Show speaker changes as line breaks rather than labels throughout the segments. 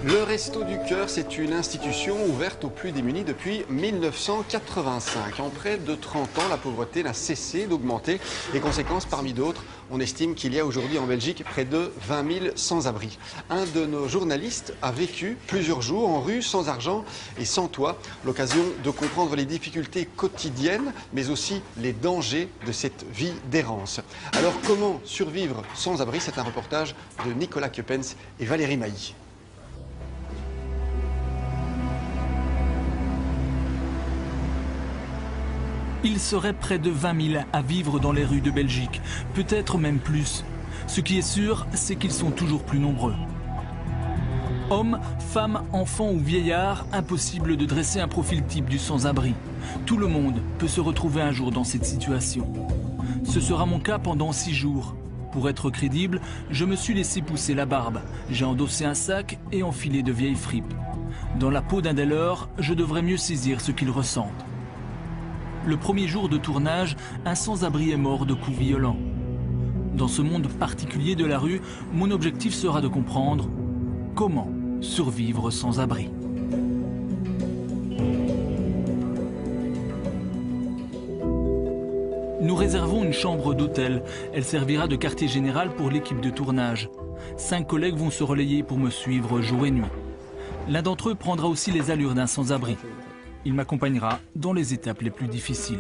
Le Resto du Cœur, c'est une institution ouverte aux plus démunis depuis 1985. En près de 30 ans, la pauvreté n'a cessé d'augmenter. Les conséquences, parmi d'autres, on estime qu'il y a aujourd'hui en Belgique près de 20 000 sans-abri. Un de nos journalistes a vécu plusieurs jours en rue, sans argent et sans toit. L'occasion de comprendre les difficultés quotidiennes, mais aussi les dangers de cette vie d'errance. Alors, comment survivre sans abri? C'est un reportage de Nicolas Keppens et Valérie Mailly.
Il serait près de 20 000 à vivre dans les rues de Belgique, peut-être même plus. Ce qui est sûr, c'est qu'ils sont toujours plus nombreux. Hommes, femmes, enfants ou vieillards, impossible de dresser un profil type du sans-abri. Tout le monde peut se retrouver un jour dans cette situation. Ce sera mon cas pendant 6 jours. Pour être crédible, je me suis laissé pousser la barbe. J'ai endossé un sac et enfilé de vieilles fripes. Dans la peau d'un des leurs, je devrais mieux saisir ce qu'ils ressentent. Le premier jour de tournage, un sans-abri est mort de coups violents. Dans ce monde particulier de la rue, mon objectif sera de comprendre comment survivre sans abri. Nous réservons une chambre d'hôtel. Elle servira de quartier général pour l'équipe de tournage. 5 collègues vont se relayer pour me suivre jour et nuit. L'un d'entre eux prendra aussi les allures d'un sans-abri. Il m'accompagnera dans les étapes les plus difficiles.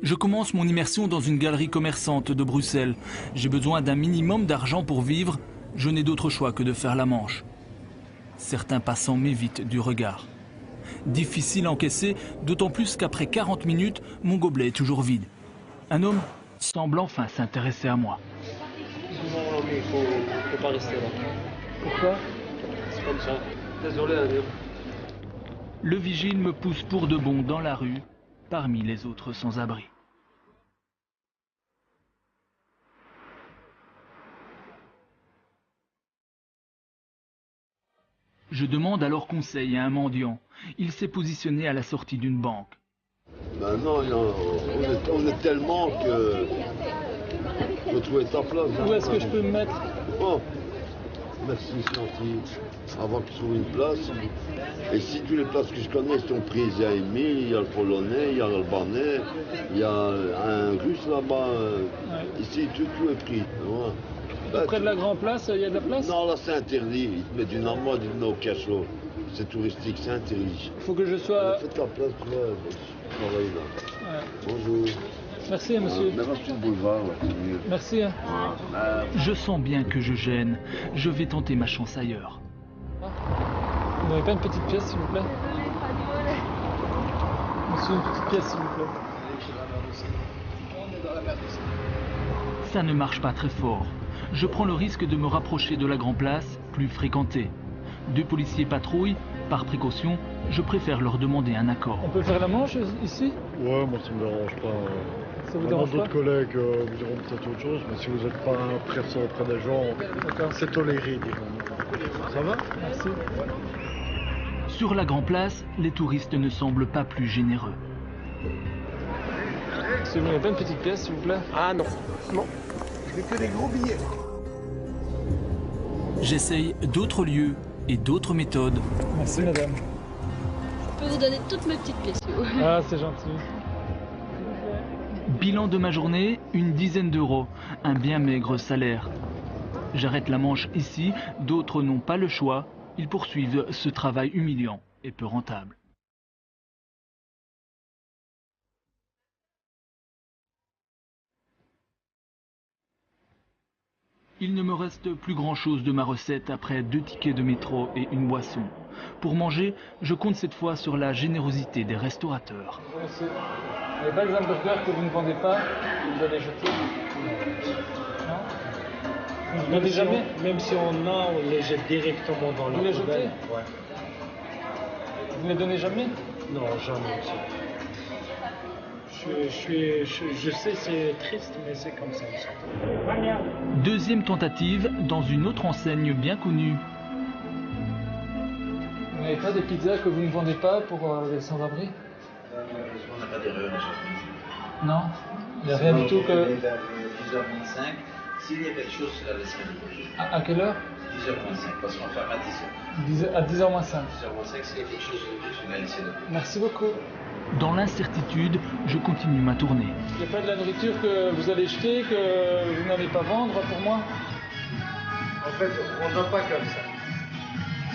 Je commence mon immersion dans une galerie commerçante de Bruxelles. J'ai besoin d'un minimum d'argent pour vivre. Je n'ai d'autre choix que de faire la manche. Certains passants m'évitent du regard. Difficile à encaisser, d'autant plus qu'après 40 minutes, mon gobelet est toujours vide. Un homme semble enfin s'intéresser à moi.
Non, mais il faut pas rester là.
Pourquoi?
C'est comme ça. Désolé, Adil.
Le vigile me pousse pour de bon dans la rue, parmi les autres sans-abri. Je demande alors conseil à un mendiant. Il s'est positionné à la sortie d'une banque.
Ben non, on est tellement que faut trouver ta place.
Où est-ce que je peux me mettre?
Oh, merci, c'est gentil. Avant que je trouve une place. Et si toutes les places que je connais sont prises, il y a Émile, il y a le Polonais, il y a l'Albanais, il y a un Russe là-bas. Ici, tout est pris. Ouais.
Près de la Grand Place, il y a de la place?
Non, là c'est interdit. Ils te mettent une amende, ils te mettent au cachot. C'est touristique, c'est interdit.
Il faut que je sois...
Fais ta place, je travaille là.
Ouais.
Bonjour.
Merci, monsieur.
Maintenant sur le boulevard, c'est mieux.
Merci. Je sens bien que je gêne. Je vais tenter ma chance ailleurs. Vous n'avez pas une petite pièce, s'il vous plaît? Monsieur, une petite pièce, s'il vous plaît. Ça ne marche pas très fort. Je prends le risque de me rapprocher de la Grand Place, plus fréquentée. 2 policiers patrouillent. Par précaution, je préfère leur demander un accord. On peut faire la manche ici?
Ouais, moi ça me dérange pas.
Ça vous dérange pas?
D'autres collègues vous diront peut-être autre chose, mais si vous n'êtes pas pressé auprès des gens, c'est toléré, disons. Ça va?
Merci. Sur la Grand Place, les touristes ne semblent pas plus généreux. Monsieur, vous n'avez pas une petite pièce, s'il vous plaît?
Ah non, non. Je n'ai que des gros billets.
J'essaye d'autres lieux et d'autres méthodes. Merci, madame.
Je peux vous donner toutes mes petites pièces.
Ah, c'est gentil. Bilan de ma journée, une dizaine d'euros. Un bien maigre salaire. J'arrête la manche ici, d'autres n'ont pas le choix. Ils poursuivent ce travail humiliant et peu rentable. Il ne me reste plus grand-chose de ma recette après 2 tickets de métro et une boisson. Pour manger, je compte cette fois sur la générosité des restaurateurs. Monsieur, vous n'avez pas des hamburgers que vous ne vendez pas, que vous allez jeter? Non? Vous ne vendez jamais?
Même si on a, on les jette directement dans le poubelle.
Vous les jetez?
Ouais.
Vous ne les donnez jamais?
Non, jamais. Je sais, c'est triste, mais c'est comme ça.
Deuxième tentative dans une autre enseigne bien connue. Vous n'avez pas des pizzas que vous ne vendez pas pour les sans-abri?
On n'a pas d'erreur aujourd'hui.
Non, il n'y a rien du tout que...
10h25, S'il y a quelque chose, je la laisserai déposer.
À quelle heure?
10h moins 5, parce qu'on ferme à 10h.
À 10h moins 5.
10h moins 5, s'il y a quelque chose, je la laisserai déposer.
Merci beaucoup. Dans l'incertitude, je continue ma tournée. Il n'y a pas de la nourriture que vous allez jeter, que vous n'allez pas vendre pour moi?
En fait, on ne donne pas comme ça.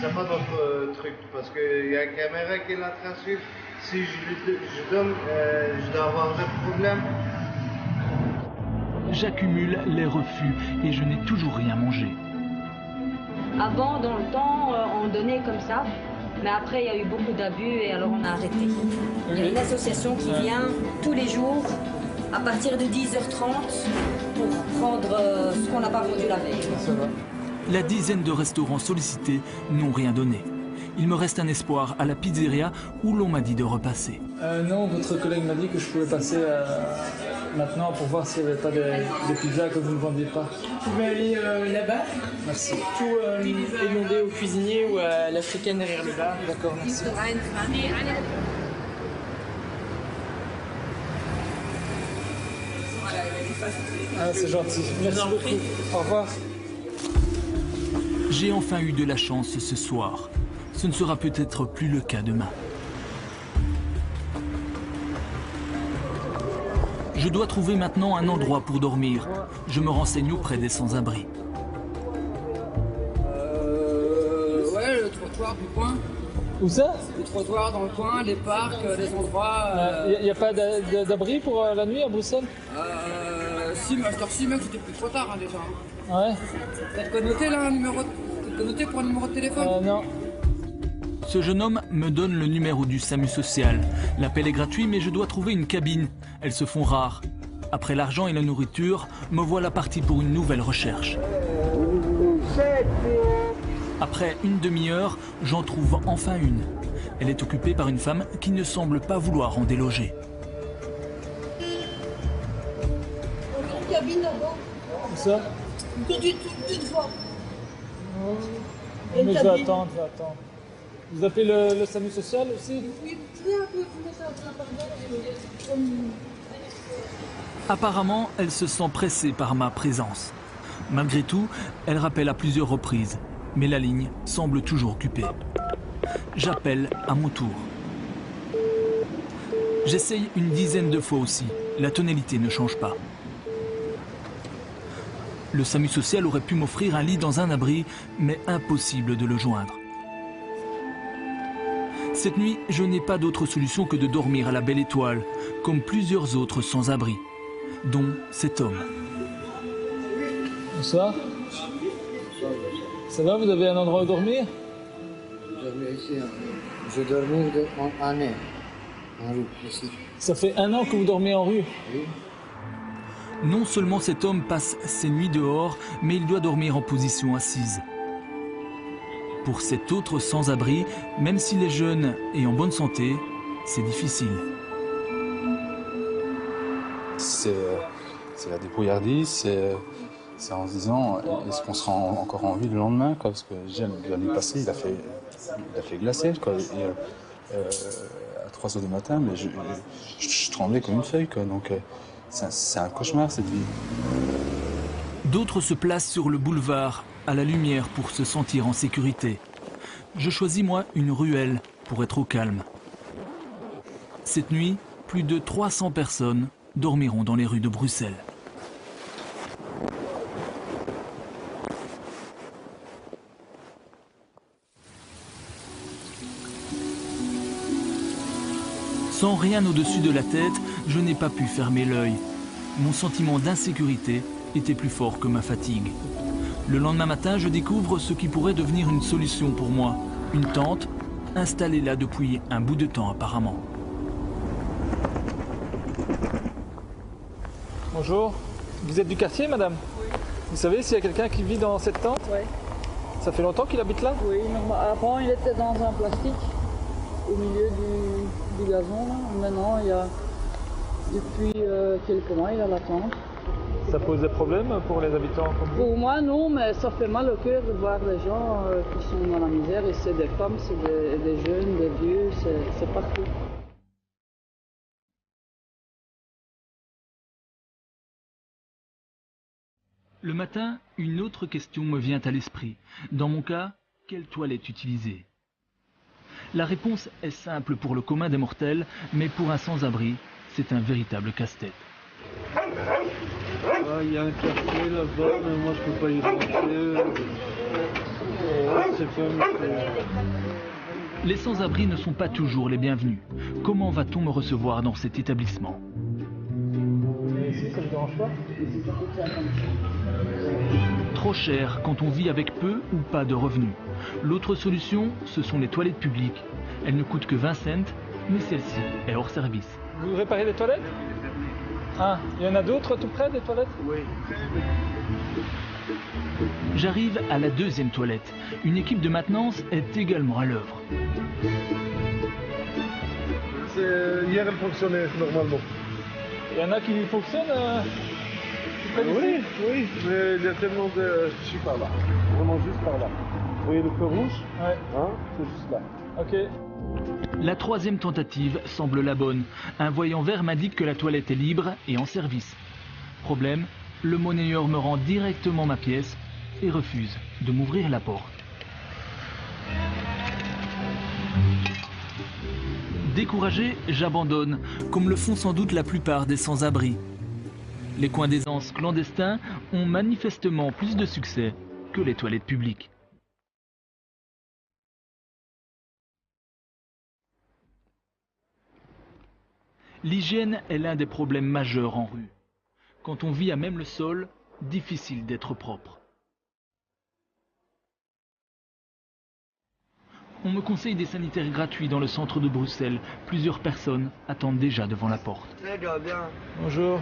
C'est pas notre truc, parce qu'il y a une caméra qui l'a tracé. Si je donne, je dois avoir des problèmes.
J'accumule les refus et je n'ai toujours rien mangé.
Avant, dans le temps, on donnait comme ça, mais après il y a eu beaucoup d'abus et alors on a arrêté. Il y a une association qui vient tous les jours à partir de 10h30 pour prendre ce qu'on n'a pas vendu la veille.
La dizaine de restaurants sollicités n'ont rien donné. Il me reste un espoir à la pizzeria où l'on m'a dit de repasser. Non, votre collègue m'a dit que je pouvais passer maintenant pour voir s'il n'y avait pas des pizzas que vous ne vendiez pas.
Vous pouvez aller là-bas.
Merci.
Tout est demandé au cuisinier ou à l'africaine derrière le bar.
D'accord, merci. Ah, c'est gentil. Merci beaucoup. Au revoir. J'ai enfin eu de la chance ce soir. Ce ne sera peut-être plus le cas demain. Je dois trouver maintenant un endroit pour dormir. Je me renseigne auprès des sans-abri.
Ouais, le trottoir du coin.
Où ça?
Le trottoir dans le coin, les parcs, les endroits.
Il n'y a pas d'abri pour la nuit à Bruxelles?
Si, mais à cette heure-ci, mec, c'était plus trop tard déjà.
Ouais.
T'as de quoi noter là, T'as de quoi noter pour un numéro de téléphone?
Non. Ce jeune homme me donne le numéro du SAMU social. L'appel est gratuit, mais je dois trouver une cabine. Elles se font rares. Après l'argent et la nourriture, me voilà parti pour une nouvelle recherche. Après une demi-heure, j'en trouve enfin une. Elle est occupée par une femme qui ne semble pas vouloir en déloger.
Une cabine là-bas.
Où ça?
Toute fois.
Mais je vais attendre. Vous appelez le SAMU social aussi?
Oui, un peu, pardon.
Apparemment, elle se sent pressée par ma présence. Malgré tout, elle rappelle à plusieurs reprises, mais la ligne semble toujours occupée. J'appelle à mon tour. J'essaye une dizaine de fois aussi. La tonalité ne change pas. Le SAMU social aurait pu m'offrir un lit dans un abri, mais impossible de le joindre. Cette nuit, je n'ai pas d'autre solution que de dormir à la Belle Étoile, comme plusieurs autres sans-abri, dont cet homme. Bonsoir. Ça va, vous avez un endroit où dormir?
Je dormais en année, en rue, ici.
Ça fait 1 an que vous dormez en rue?
Oui.
Non seulement cet homme passe ses nuits dehors, mais il doit dormir en position assise. Pour cet autre sans-abri, même s'il est jeune et en bonne santé, c'est difficile.
C'est la débrouillardise, c'est en se disant est-ce qu'on sera encore en vie le lendemain, quoi, parce que la nuit passée il a fait glacer, quoi, et, à 3 h du matin, mais je tremblais comme une feuille, quoi, donc c'est un cauchemar cette vie.
D'autres se placent sur le boulevard, à la lumière pour se sentir en sécurité. Je choisis moi une ruelle pour être au calme. Cette nuit, plus de 300 personnes dormiront dans les rues de Bruxelles. Sans rien au-dessus de la tête, je n'ai pas pu fermer l'œil. Mon sentiment d'insécurité était plus fort que ma fatigue. Le lendemain matin, je découvre ce qui pourrait devenir une solution pour moi. Une tente, installée là depuis un bout de temps apparemment. Bonjour, vous êtes du quartier, madame? Oui. Vous savez s'il y a quelqu'un qui vit dans cette tente?
Oui.
Ça fait longtemps qu'il habite là?
Oui, avant il était dans un plastique, au milieu du gazon. Là. Maintenant, il y a, depuis quelques mois, il y a la tente.
Ça pose des problèmes pour les habitants comme vous?
Pour moi, non, mais ça fait mal au cœur de voir les gens qui sont dans la misère. Et c'est des femmes, c'est des jeunes, des vieux, c'est partout.
Le matin, une autre question me vient à l'esprit. Dans mon cas, quelle toilette utiliser? La réponse est simple pour le commun des mortels, mais pour un sans-abri, c'est un véritable casse-tête.
Il y a un café là-bas, mais moi je peux pas y rentrer. C'est comme...
Les sans-abri ne sont pas toujours les bienvenus. Comment va-t-on me recevoir dans cet établissement?
Ici, ça ne dérange pas?
Trop cher quand on vit avec peu ou pas de revenus. L'autre solution, ce sont les toilettes publiques. Elles ne coûtent que 20 cents, mais celle-ci est hors service.
Vous réparez des toilettes? Ah, il y en a d'autres tout près des toilettes?
Oui.
J'arrive à la deuxième toilette. Une équipe de maintenance est également à l'œuvre.
Hier, elle fonctionnait normalement.
Il y en a qui fonctionnent
Oui, oui, mais il y a tellement de... Je suis par là, vraiment juste par là. Vous voyez le feu rouge?
Ouais.
Hein? C'est juste là.
Ok.
La troisième tentative semble la bonne. Un voyant vert m'indique que la toilette est libre et en service. Problème, le monnayeur me rend directement ma pièce et refuse de m'ouvrir la porte. Découragé, j'abandonne, comme le font sans doute la plupart des sans-abri. Les coins d'aisance clandestins ont manifestement plus de succès que les toilettes publiques. L'hygiène est l'un des problèmes majeurs en rue. Quand on vit à même le sol, difficile d'être propre. On me conseille des sanitaires gratuits dans le centre de Bruxelles. Plusieurs personnes attendent déjà devant la porte.
Bonjour.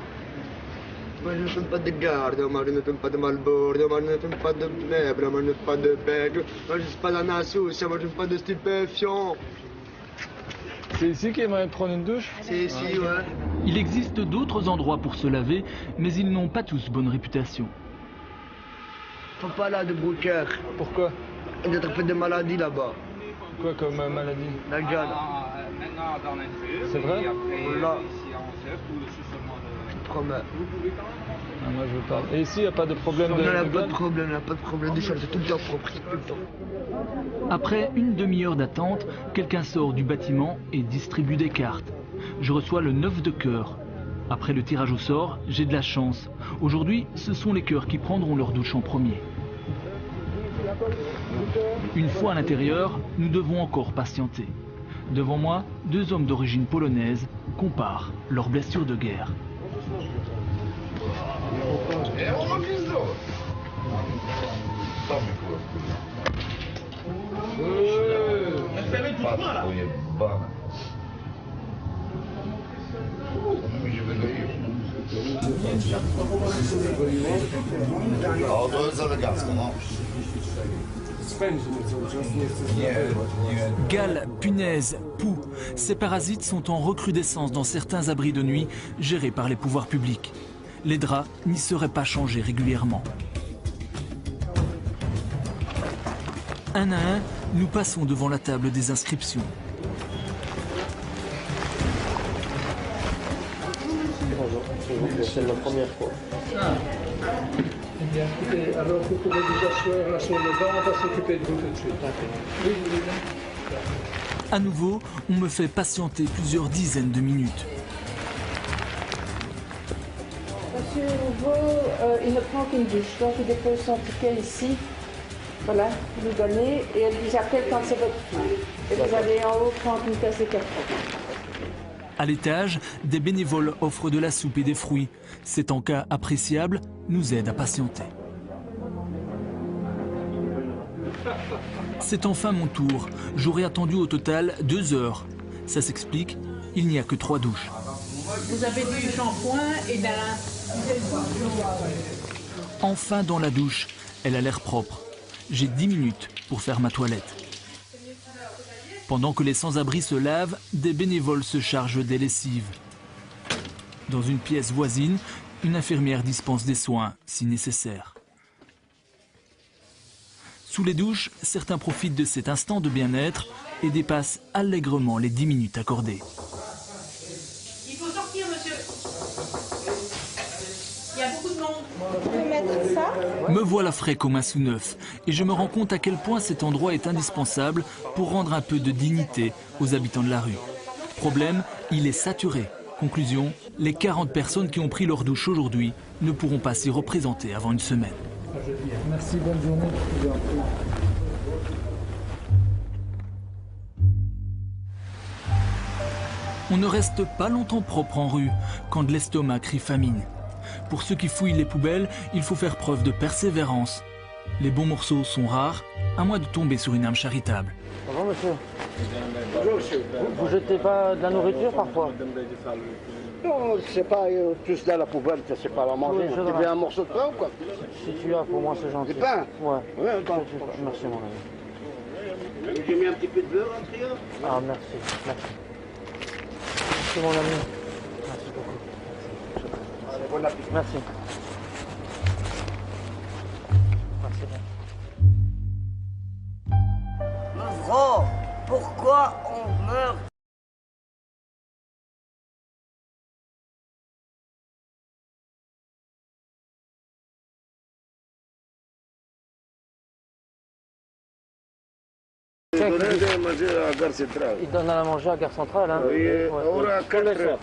Moi je ne fume pas de garde, moi je ne fume pas de Marlboro, moi je ne fume pas de meubles, moi je ne fume pas de bègles, moi je ne suis pas d'un associé, moi je ne fume pas de stupéfiants.
C'est ici qu'il y a moyen de prendre une douche?
C'est ici, ouais.
Il existe d'autres endroits pour se laver, mais ils n'ont pas tous bonne réputation.
Faut pas là de Brooker.
Pourquoi?
Il y a trop de maladies là-bas.
Quoi comme maladie?
La gueule.
C'est vrai?
Là. Je te promets.
Ah, moi je veux pas. Et ici il n'y a pas de problème de...
Il n'y a pas de problème, il n'y a pas de problème de charge, c'est tout le temps propre, tout le temps.
Après une demi-heure d'attente, quelqu'un sort du bâtiment et distribue des cartes. Je reçois le 9 de cœur. Après le tirage au sort, j'ai de la chance. Aujourd'hui, ce sont les cœurs qui prendront leur douche en premier. Une fois à l'intérieur, nous devons encore patienter. Devant moi, deux hommes d'origine polonaise comparent leurs blessures de guerre. Gale, punaise, poux, ces parasites sont en recrudescence dans certains abris de nuit gérés par les pouvoirs publics. Les draps n'y seraient pas changés régulièrement. Un à un, nous passons devant la table des inscriptions.
C'est la première fois.
Eh bien, écoutez, alors vous pouvez vous asseoir là sur le banc, on va s'occuper de vous tout de suite. Oui, oui, oui.
À nouveau, on me fait patienter plusieurs dizaines de minutes.
Monsieur Nouveau, il ne prend qu'une douche, donc il dépose son ticket ici. Voilà, vous lui donnez et elle vous appelle quand c'est votre tour. Et vous allez en haut prendre une tasse de café.
À l'étage, des bénévoles offrent de la soupe et des fruits. Cet encas appréciable nous aide à patienter. C'est enfin mon tour. J'aurais attendu au total 2 heures. Ça s'explique, il n'y a que 3 douches.
Vous avez du shampoing et d'un...
Enfin dans la douche, elle a l'air propre. J'ai 10 minutes pour faire ma toilette. Pendant que les sans-abri se lavent, des bénévoles se chargent des lessives. Dans une pièce voisine, une infirmière dispense des soins, si nécessaire. Sous les douches, certains profitent de cet instant de bien-être et dépassent allègrement les 10 minutes accordées.
Il faut sortir, monsieur. Il y a beaucoup de monde.
Tu peux mettre ça?
Me voilà frais comme un sous neuf et je me rends compte à quel point cet endroit est indispensable pour rendre un peu de dignité aux habitants de la rue. Problème, il est saturé. Conclusion, les 40 personnes qui ont pris leur douche aujourd'hui ne pourront pas s'y représenter avant une semaine.
Merci, bonne journée.
On ne reste pas longtemps propre en rue quand de l'estomac crie famine. Pour ceux qui fouillent les poubelles, il faut faire preuve de persévérance. Les bons morceaux sont rares, à moins de tomber sur une âme charitable.
Bonjour monsieur. Bonjour monsieur. Vous jetez pas de la nourriture parfois?
Non, c'est pas plus dans la poubelle, c'est pas à manger. Tu veux un morceau de pain ou quoi?
Si tu as, pour moi c'est gentil.
Du pain?
Ouais.
Attends.
Merci mon ami.
J'ai mis un petit peu de beurre en trio.
Ah merci. Merci mon ami. Merci beaucoup.
Allez, bon appétit.
Merci.
Gros, pourquoi on meurt?
Il donne à manger à la gare centrale. Il donne à manger à la gare centrale, hein?
Oui,
ouais.
à 4h30.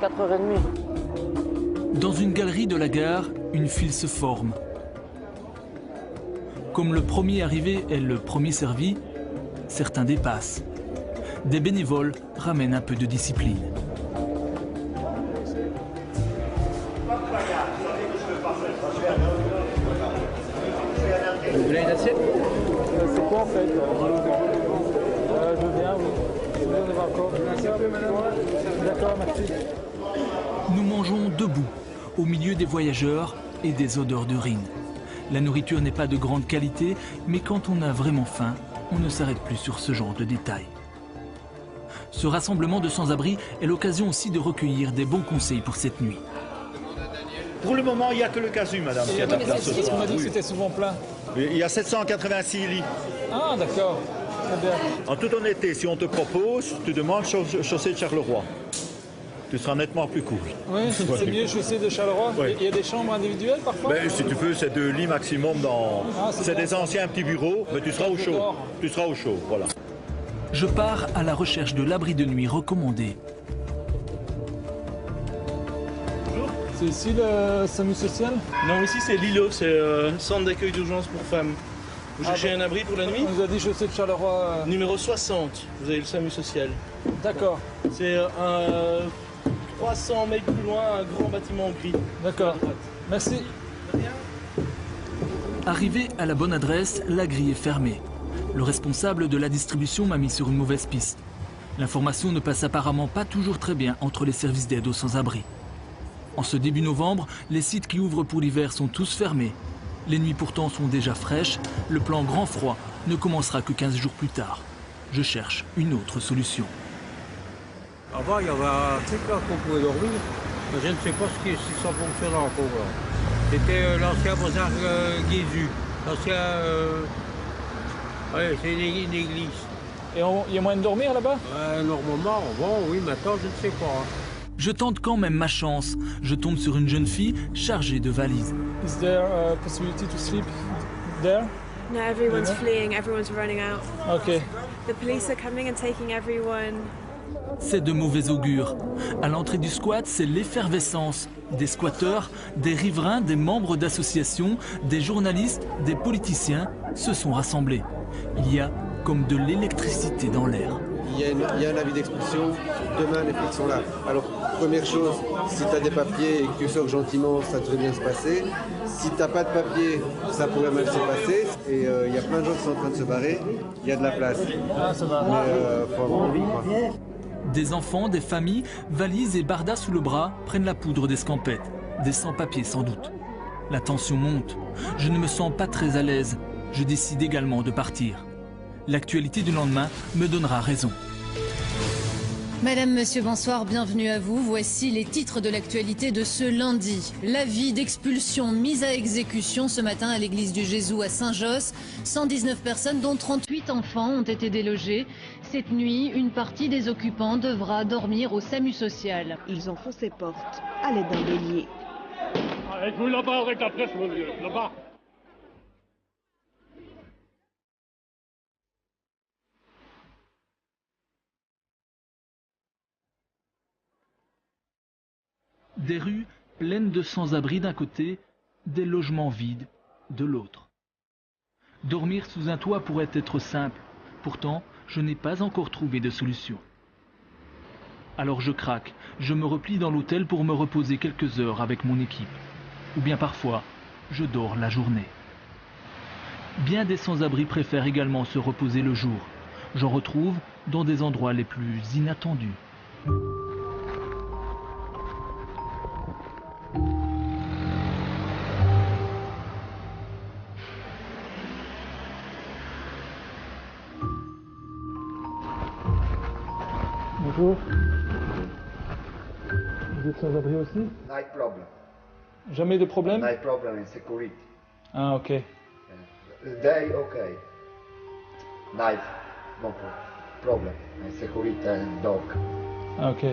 4h30.
Dans une galerie de la gare, une file se forme. Comme le premier arrivé est le premier servi, certains dépassent. Des bénévoles ramènent un peu de discipline.
Vous voulez une assiette? C'est quoi en fait? Je veux bien, oui. D'accord, merci.
Nous mangeons debout, au milieu des voyageurs et des odeurs d'urine. La nourriture n'est pas de grande qualité, mais quand on a vraiment faim, on ne s'arrête plus sur ce genre de détails. Ce rassemblement de sans-abri est l'occasion aussi de recueillir des bons conseils pour cette nuit.
Pour le moment, il n'y a que le casu, madame, qui a de la place ce soir.
On m'a dit que c'était souvent plein.
Il y a 786 lits.
Ah, d'accord. Très bien.
En toute honnêteté, si on te propose, tu demandes chaussée de Charleroi. Tu seras nettement plus cool.
Oui, c'est mieux chaussée de Charleroi.
Oui.
Il y a des chambres individuelles parfois?
Si tu veux, c'est 2 lits maximum dans... c'est des anciens petits bureaux, mais tu seras au chaud. Tu seras au chaud, voilà.
Je pars à la recherche de l'abri de nuit recommandé.
C'est ici le SAMU social?
Non, ici c'est Lilo, c'est centre d'accueil d'urgence pour femmes. Vous cherchez un abri pour la nuit?
On nous a dit chaussée de Charleroi.
Numéro 60, vous avez le SAMU social.
D'accord.
C'est 300 mètres plus loin, un grand bâtiment gris.
D'accord. Merci.
Arrivé à la bonne adresse, la grille est fermée. Le responsable de la distribution m'a mis sur une mauvaise piste. L'information ne passe apparemment pas toujours très bien entre les services d'aide aux sans-abri. En ce début novembre, les sites qui ouvrent pour l'hiver sont tous fermés. Les nuits pourtant sont déjà fraîches. Le plan grand froid ne commencera que 15 jours plus tard. Je cherche une autre solution.
Avant, il y avait un truc là qu'on pouvait dormir, mais je ne sais pas si ça fonctionne encore. C'était l'ancien bazar Guézu. L'ancien... ouais, c'est une église.
Et il y a moyen de dormir là-bas?
Normalement, avant, oui, maintenant, je ne sais pas.
Je tente quand même ma chance. Je tombe sur une jeune fille chargée de valises.
Is there a possibility to sleep there?
No, everyone's fleeing, everyone's running out.
Okay.
The police are coming and taking everyone.
C'est de mauvais augure. À l'entrée du squat, c'est l'effervescence. Des squatteurs, des riverains, des membres d'associations, des journalistes, des politiciens se sont rassemblés. Il y a comme de l'électricité dans l'air.
Il y a un avis d'expulsion, demain les flics sont là. Alors, première chose, si tu as des papiers et que tu sors gentiment, ça devrait bien se passer. Si tu n'as pas de papiers, ça pourrait mal se passer. Et il y a plein de gens qui sont en train de se barrer, il y a de la place.
Ah, ça va.
Mais faut avoir envie, quoi.
Des enfants, des familles, valises et bardas sous le bras prennent la poudre d'escampette. Des sans-papiers sans doute. La tension monte. Je ne me sens pas très à l'aise. Je décide également de partir. L'actualité du lendemain me donnera raison.
Madame, monsieur, bonsoir, bienvenue à vous. Voici les titres de l'actualité de ce lundi. L'avis d'expulsion mise à exécution ce matin à l'église du Jésus à Saint-Josse. 119 personnes, dont 38 enfants, ont été délogées. Cette nuit, une partie des occupants devra dormir au SAMU social.
Ils enfoncent les portes à l'aide d'un bélier.
Êtes-vous là-bas avec la presse, mon vieux? Là-bas.
Des rues pleines de sans-abri d'un côté, des logements vides de l'autre. Dormir sous un toit pourrait être simple, pourtant je n'ai pas encore trouvé de solution. Alors je craque, je me replie dans l'hôtel pour me reposer quelques heures avec mon équipe. Ou bien parfois, je dors la journée. Bien des sans-abri préfèrent également se reposer le jour. J'en retrouve dans des endroits les plus inattendus.
Bonjour. Vous êtes sans abri aussi?
Night problem.
Jamais de problème?
Night problem in security.
Ah, ok.
Day, okay. Night, no problem. In security and dog.
Ah, ok.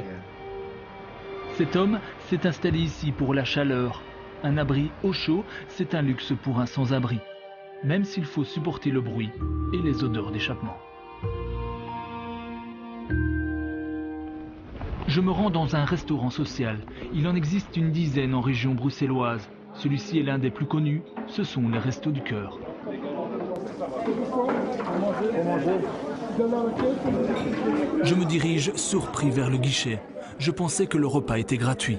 Cet homme s'est installé ici pour la chaleur. Un abri au chaud, c'est un luxe pour un sans-abri, même s'il faut supporter le bruit et les odeurs d'échappement. Je me rends dans un restaurant social. Il en existe une dizaine en région bruxelloise. Celui-ci est l'un des plus connus. Ce sont les Restos du Cœur. Je me dirige surpris vers le guichet. Je pensais que le repas était gratuit.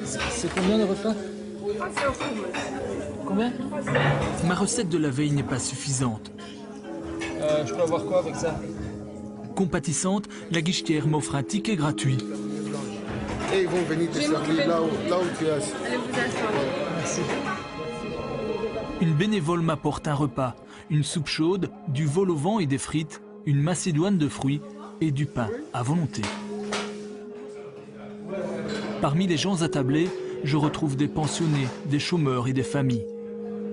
C'est combien le repas? Combien?
Ma recette de la veille n'est pas suffisante.
Je peux avoir quoi avec ça?
Compatissante, la guichetière m'offre un ticket gratuit.
Et ils vont venir te servir là où tu es assis.
Merci.
Une bénévole m'apporte un repas, une soupe chaude, du vol au vent et des frites, une macédoine de fruits et du pain à volonté. Parmi les gens attablés, je retrouve des pensionnés, des chômeurs et des familles.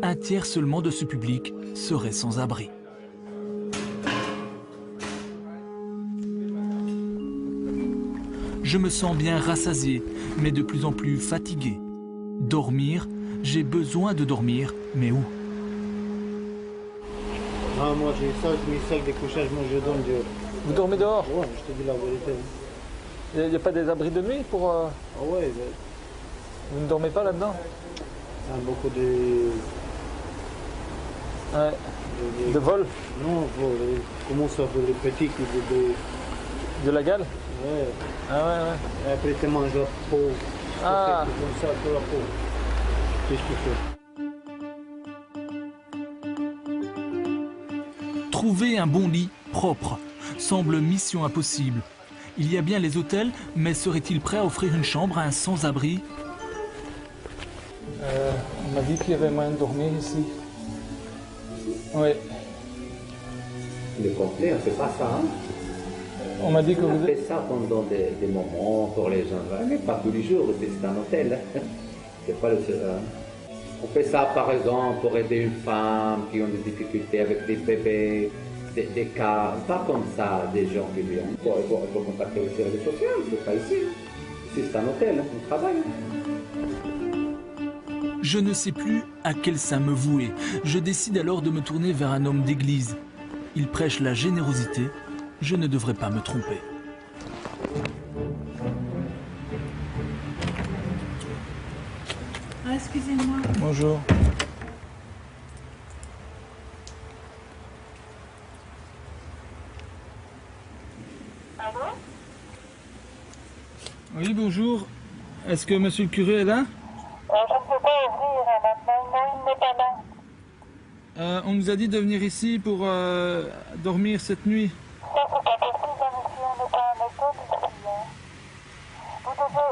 Un tiers seulement de ce public serait sans abri. Je me sens bien rassasié, mais de plus en plus fatigué. Dormir, j'ai besoin de dormir, mais où?
Ah, moi j'ai ça, je mets ça avec des couchages, moi je donne dehors.
Vous dormez dehors?
Ouais, je te dis la vérité.
Il n'y a pas des abris de nuit pour...
Ah ouais,
Vous ne dormez pas là-dedans?
Beaucoup de...
Ouais. De vol?
Non, vol. Comment ça veut les petits qui
de la gale?
Ouais.
Ah ouais, ouais.
Et après tu manges la peau.
Ah.
Comme ça, pour la peau. Qu'est-ce que tu fais?
Trouver un bon lit propre semble mission impossible. Il y a bien les hôtels, mais serait-il prêt à offrir une chambre à un sans-abri?
On m'a dit qu'il y avait moyen de dormir ici. Oui.
Le complet, on ne fait pas ça. Hein?
On m'a dit que
vous faites ça pendant des moments pour les gens, mais pas tous les jours, c'est un hôtel. C'est pas le seul. On fait ça par exemple pour aider une femme qui ont des difficultés avec des bébés, des cas, pas comme ça, des gens qui viennent. Il faut contacter le service social, c'est pas ici. Ici c'est un hôtel, on travaille.
Je ne sais plus à quel saint me vouer. Je décide alors de me tourner vers un homme d'église. Il prêche la générosité. Je ne devrais pas me tromper.
Ah, excusez-moi.
Bonjour.
Allô?
Oui, bonjour. Est-ce que monsieur le curé est là?
Je ne peux pas ouvrir maintenant. Non, il n'est pas là.
On nous a dit de venir ici pour dormir cette nuit.
Ça, c'est pas possible, monsieur. On n'est pas un hôtel ici. Vous devez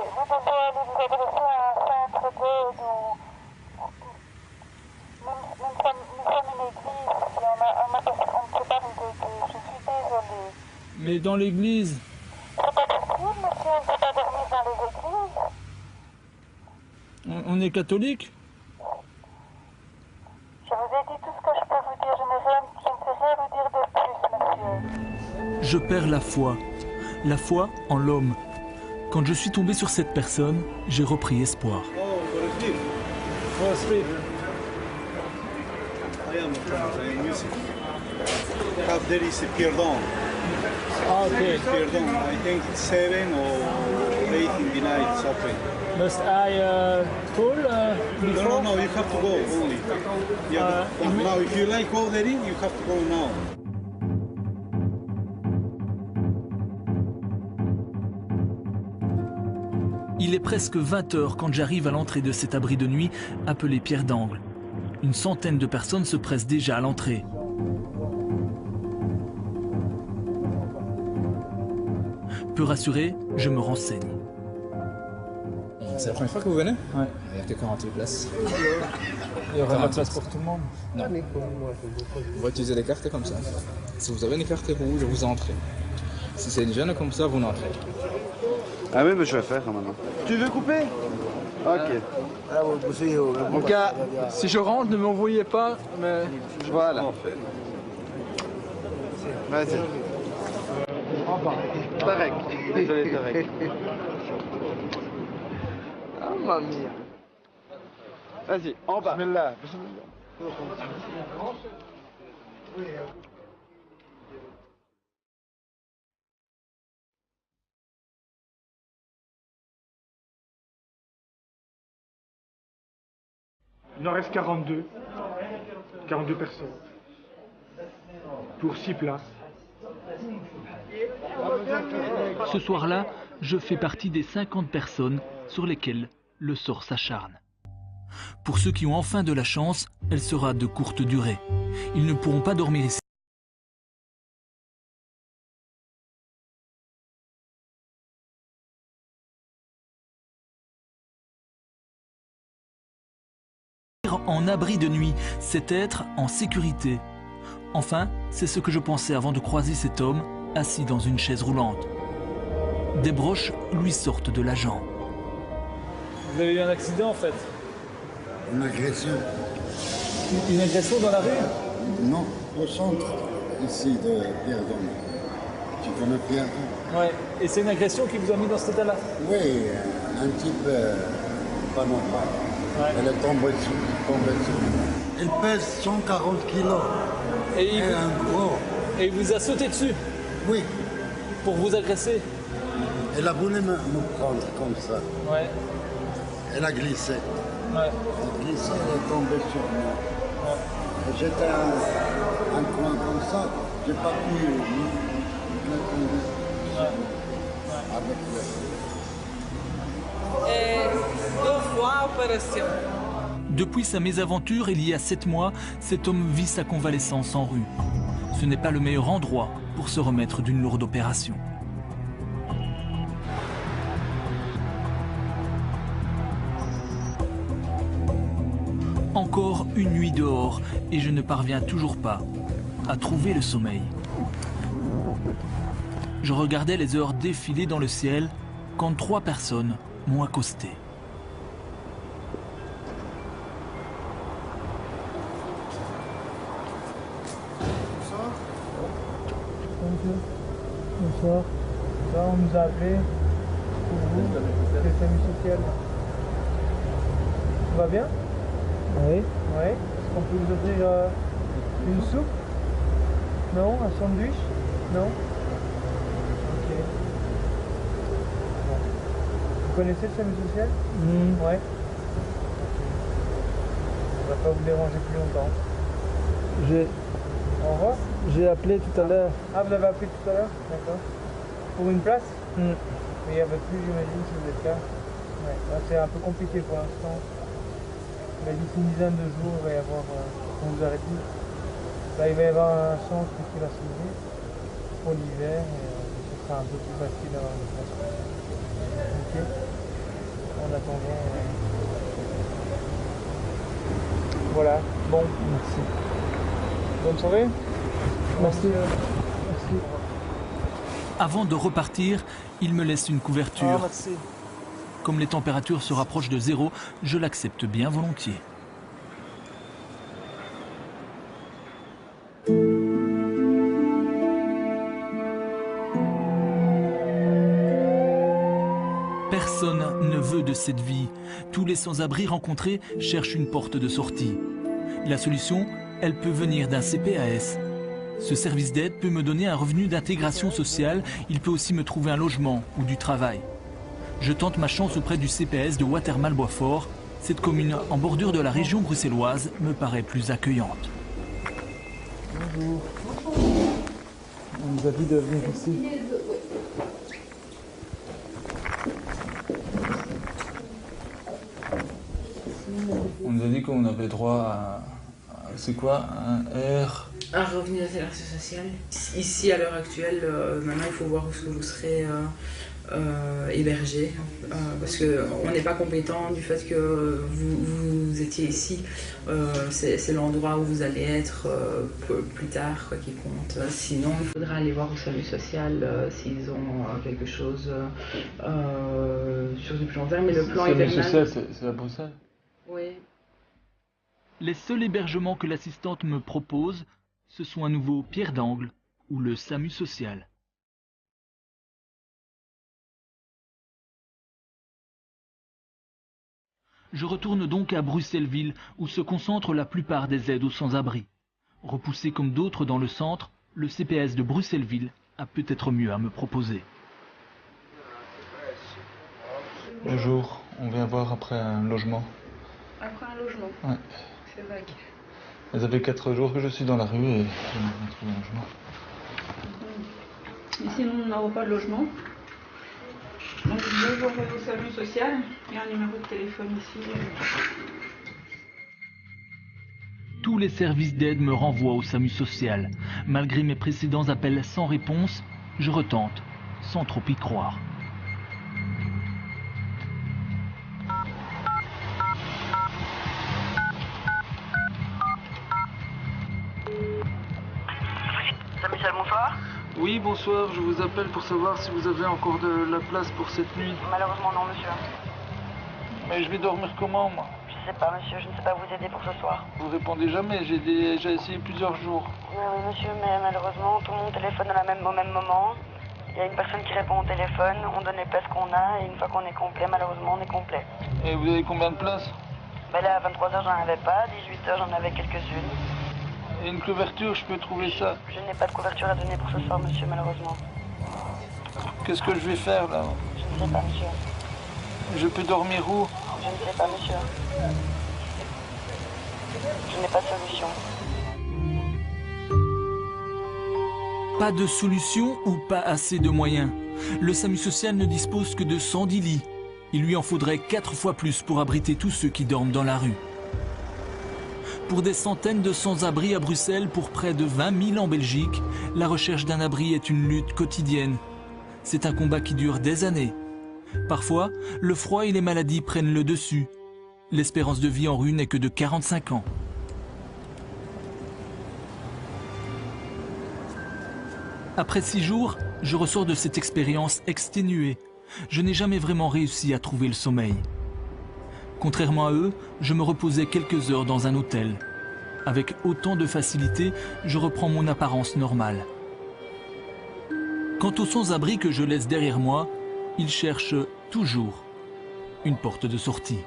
aller vous adresser à un centre d'aide ou... Nous sommes une église ici. On ne peut pas vous aider. Je suis désolée.
Mais dans l'église?
C'est pas possible, monsieur. On ne peut pas dormir dans les églises.
On est catholique?
Je vous ai dit tout ce que je peux vous dire. Je ne sais rien vous dire de plus, monsieur.
Je perds la foi en l'homme. Quand je suis tombé sur cette personne, j'ai repris espoir.
Oh, sleep.
I am music. There is a Pierdon.
Ah, okay.
Pierdon. I think it's 7 or 8 in the night, it's open.
Must I call before?
No, you have to go only. Yeah, now if you like ordering, you have to go now.
Il est presque 20 h quand j'arrive à l'entrée de cet abri de nuit appelé Pierre d'Angle. Une centaine de personnes se pressent déjà à l'entrée. Peu rassuré, je me renseigne.
C'est la première fois que vous venez?
Ouais.
Il n'y a que 48 places.
Il y aura pas de place pour tout le monde?
Non. On va utiliser les cartes comme ça. Si vous avez une carte rouge, vous entrez. Si c'est une jeune comme ça, vous n'entrez.
Ah oui, mais je vais faire maintenant. Tu veux couper? Ok.
En cas, si je rentre, ne m'envoyez pas, mais...
Voilà. Vas-y. Tarek. Désolé, Tarek. Ah, mamie. Vas-y, en bas. Bismillah.
Il en reste 42. 42 personnes. Pour 6 places.
Ce soir-là, je fais partie des 50 personnes sur lesquelles le sort s'acharne. Pour ceux qui ont enfin de la chance, elle sera de courte durée. Ils ne pourront pas dormir ici. En abri de nuit, c'est être en sécurité. Enfin, c'est ce que je pensais avant de croiser cet homme assis dans une chaise roulante. Des broches lui sortent de la jambe.
Vous avez eu un accident en fait?
Une agression.
Une agression dans la rue?
Non, au centre, ici, de Pierdon. Tu connais Pierdon?
Ouais. Et c'est une agression qui vous a mis dans cet état-là?
Oui, un petit peu pas normal.
Ouais.
Elle est tombée dessus. Elle pèse 140 kilos.
Et
un gros.
Et il vous a sauté dessus?
Oui.
Pour vous agresser?
Elle a voulu me prendre comme ça.
Ouais.
Elle a glissé.
Ouais.
Elle a glissé, elle est tombée sur moi.
Ouais.
J'étais un coin comme ça, j'ai pas pu me tomber. Avec le...
Et 2 fois opération.
Depuis sa mésaventure il y a 7 mois, cet homme vit sa convalescence en rue. Ce n'est pas le meilleur endroit pour se remettre d'une lourde opération. Encore une nuit dehors et je ne parviens toujours pas à trouver le sommeil. Je regardais les heures défiler dans le ciel quand 3 personnes m'ont accosté.
Bonsoir. Là, on nous a appelé pour vous, le service social. Tout va bien? Oui. Oui. Est-ce qu'on peut vous offrir une soupe? Non? Un sandwich? Non? Ok. Bon. Vous connaissez le service social? Oui. On va pas vous déranger plus longtemps. Au revoir.
J'ai appelé tout à l'heure.
Ah, vous avez appelé tout à l'heure? D'accord. Pour une place? Mais il n'y avait plus, j'imagine, si vous êtes là. Ouais. Là, c'est un peu compliqué pour l'instant. Mais d'ici une dizaine de jours, il va y avoir, on vous arrête dit, là, il va y avoir un centre qui va s'ouvrir pour l'hiver et ce sera un peu plus facile d'avoir une place. Ok. En attendant. Voilà. Bon. Merci. Bonne soirée. Merci. Merci.
Avant de repartir, il me laisse une couverture.
Ah, merci.
Comme les températures se rapprochent de 0, je l'accepte bien volontiers. cette vie. Tous les sans-abri rencontrés cherchent une porte de sortie. La solution, elle peut venir d'un CPAS. Ce service d'aide peut me donner un revenu d'intégration sociale. Il peut aussi me trouver un logement ou du travail. Je tente ma chance auprès du CPAS de Watermal-Boisfort. Cette commune en bordure de la région bruxelloise me paraît plus accueillante.
Bonjour. On nous a dit de venir ici.
On nous a dit qu'on avait droit à c'est quoi, un R?
Un revenu d'intégration sociale. Ici, à l'heure actuelle, maintenant, il faut voir où vous serez hébergé. Parce qu'on n'est pas compétent du fait que vous étiez ici. C'est l'endroit où vous allez être plus tard, quoi, qui compte. Sinon, il faudra aller voir au SAMU social s'ils ont quelque chose sur du plan long terme. Mais le plan hivernal...
Le SAMU social, c'est à Bruxelles?
Oui.
Les seuls hébergements que l'assistante me propose, ce sont à nouveau Pierre d'Angle ou le SAMU social. Je retourne donc à Bruxelles-Ville où se concentrent la plupart des aides aux sans-abri. Repoussé comme d'autres dans le centre, le CPAS de Bruxelles-Ville a peut-être mieux à me proposer.
Bonjour, on vient voir après un logement.
Après un logement?
Ouais.
C'est vague.
Ça fait 4 jours que je suis dans la rue et j'aimerais trouver un logement.
Ici, nous n'avons pas de logement. Donc, je vais vous envoyer au SAMU social. Il y a un numéro de téléphone ici.
Tous les services d'aide me renvoient au SAMU social. Malgré mes précédents appels sans réponse, je retente, sans trop y croire.
Bonsoir.
Oui, bonsoir, je vous appelle pour savoir si vous avez encore de la place pour cette nuit.
Malheureusement non, monsieur.
Mais je vais dormir comment, moi?
Je sais pas, monsieur, je ne sais pas vous aider pour ce soir.
Vous répondez jamais, j'ai déjà essayé plusieurs jours.
Oui, monsieur, mais malheureusement, tout le monde téléphone au même moment. Il y a une personne qui répond au téléphone, on donne les places qu'on a, et une fois qu'on est complet, malheureusement, on est complet.
Et vous avez combien de places?
Ben là, à 23h, j'en avais pas, à 18h, j'en avais quelques-unes.
Et une couverture, je peux trouver ça?
Je n'ai pas de couverture à donner pour ce soir, monsieur, malheureusement.
Qu'est-ce que je vais faire, là?
Je ne sais pas, monsieur.
Je peux dormir où?
Je ne sais pas, monsieur. Je n'ai pas de solution.
Pas de solution ou pas assez de moyens? Le SAMU social ne dispose que de 110 lits. Il lui en faudrait 4 fois plus pour abriter tous ceux qui dorment dans la rue. Pour des centaines de sans-abri à Bruxelles, pour près de 20 000 en Belgique, la recherche d'un abri est une lutte quotidienne. C'est un combat qui dure des années. Parfois, le froid et les maladies prennent le dessus. L'espérance de vie en rue n'est que de 45 ans. Après 6 jours, je ressors de cette expérience exténuée. Je n'ai jamais vraiment réussi à trouver le sommeil. Contrairement à eux, je me reposais quelques heures dans un hôtel. Avec autant de facilité, je reprends mon apparence normale. Quant aux sans-abri que je laisse derrière moi, ils cherchent toujours une porte de sortie.